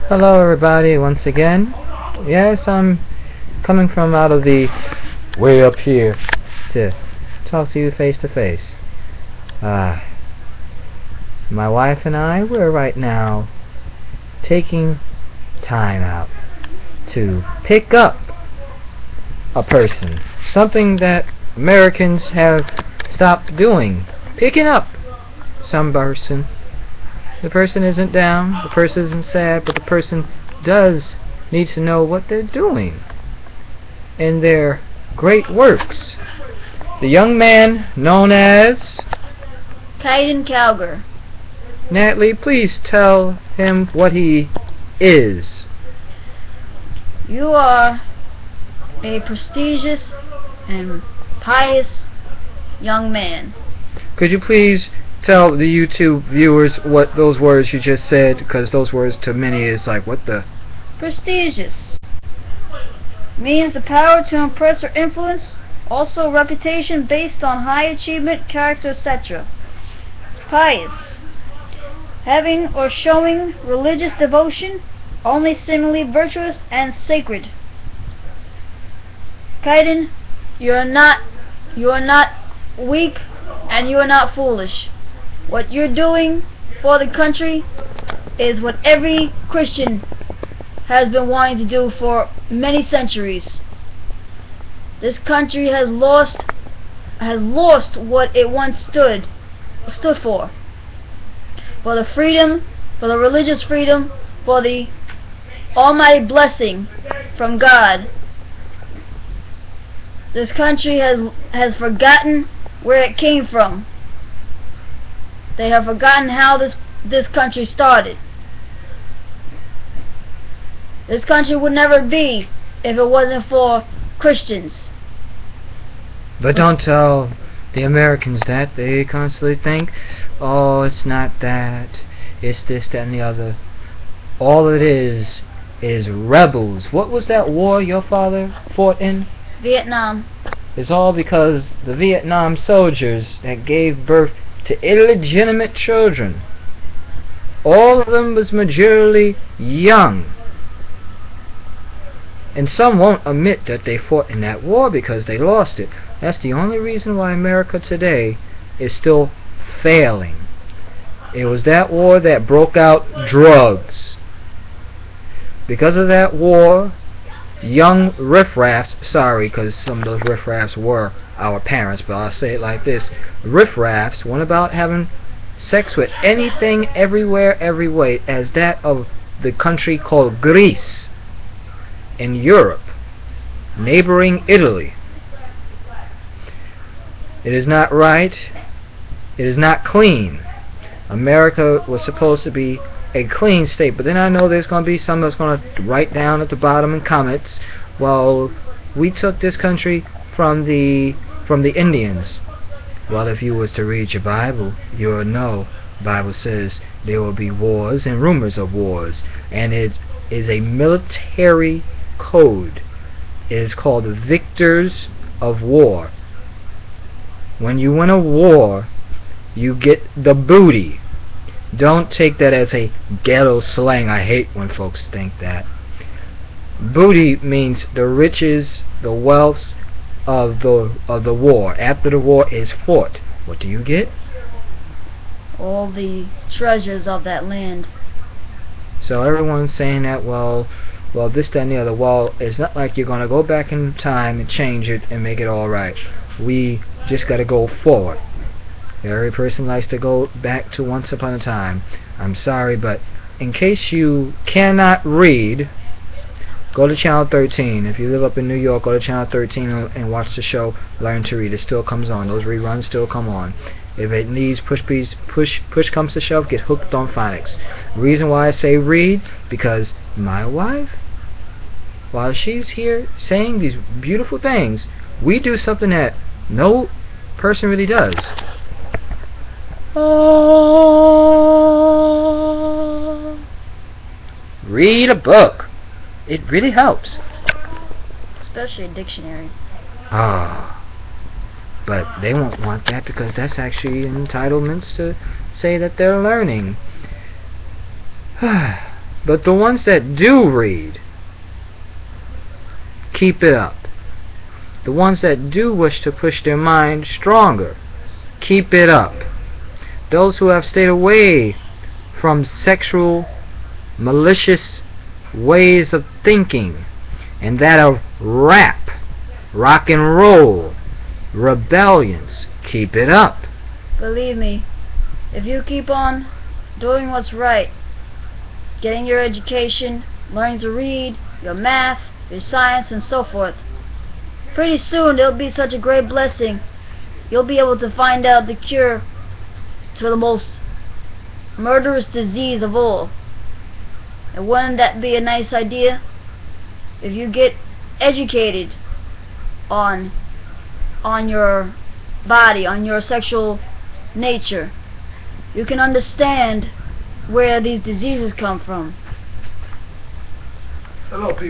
Hello everybody once again. Yes, I'm coming from out of the way up here to talk to you face to face. My wife and I, we're right now taking time out to pick up a person. Something that Americans have stopped doing. Picking up some person. The person isn't down, the person isn't sad, but the person does need to know what they're doing in their great works. The young man known as Caiden Cowger. Natalie, please tell him what he is. You are a prestigious and pious young man. Could you please tell the YouTube viewers what those words you just said, because those words to many is like, what the? Prestigious means the power to impress or influence, also reputation based on high achievement, character, etc. Pious, having or showing religious devotion, only seemingly virtuous and sacred. Caiden, you are not weak and you are not foolish. What you're doing for the country is what every Christian has been wanting to do for many centuries. This country has lost what it once stood for. For the freedom, for the religious freedom, for the almighty blessing from God. This country has forgotten where it came from. They have forgotten how this country started. This country would never be if it wasn't for Christians. But don't tell the Americans that. They constantly think, oh, it's not that, it's this, that, and the other. All it is rebels. What was that war your father fought in? Vietnam. It's all because the Vietnam soldiers that gave birth to illegitimate children. All of them was majorly young. And some won't admit that they fought in that war because they lost it. That's the only reason why America today is still failing. It was that war that broke out drugs. Because of that war, young riffraffs, sorry, because some of those riffraffs were our parents, but I'll say it like this: riffraffs went about having sex with anything, everywhere, every way, as that of the country called Greece in Europe, neighboring Italy. It is not right. It is not clean. America was supposed to be a clean state, but then I know there's going to be some that's going to write down at the bottom in comments, well, we took this country from the Indians. Well, if you was to read your Bible, you will know the Bible says there will be wars and rumors of wars, and it is a military code. It is called the victors of war. When you win a war, you get the booty. Don't take that as a ghetto slang. I hate when folks think that. Booty means the riches, the wealth of the war. After the war is fought, what do you get? All the treasures of that land. So everyone's saying that, well, this, that, and the other. Well, it's not like you're going to go back in time and change it and make it all right. We just got to go forward. Every person likes to go back to once upon a time. I'm sorry, but in case you cannot read, go to Channel 13. If you live up in New York, go to Channel 13 and watch the show Learn to Read. It still comes on. Those reruns still come on. If it needs push comes to shove, get hooked on phonics. Reason why I say read, because my wife, while she's here saying these beautiful things, we do something that no person really does. Read a book. It really helps. Especially a dictionary. But they won't want that because that's actually entitlements to say that they're learning. But the ones that do read, keep it up. The ones that do wish to push their mind stronger, keep it up. Those who have stayed away from sexual, malicious ways of thinking, and that of rap, rock and roll, rebellions, keep it up. Believe me, if you keep on doing what's right, getting your education, learning to read, your math, your science, and so forth, pretty soon it'll be such a great blessing. You'll be able to find out the cure to the most murderous disease of all. And wouldn't that be a nice idea? If you get educated on your body, on your sexual nature, you can understand where these diseases come from. Hello, people.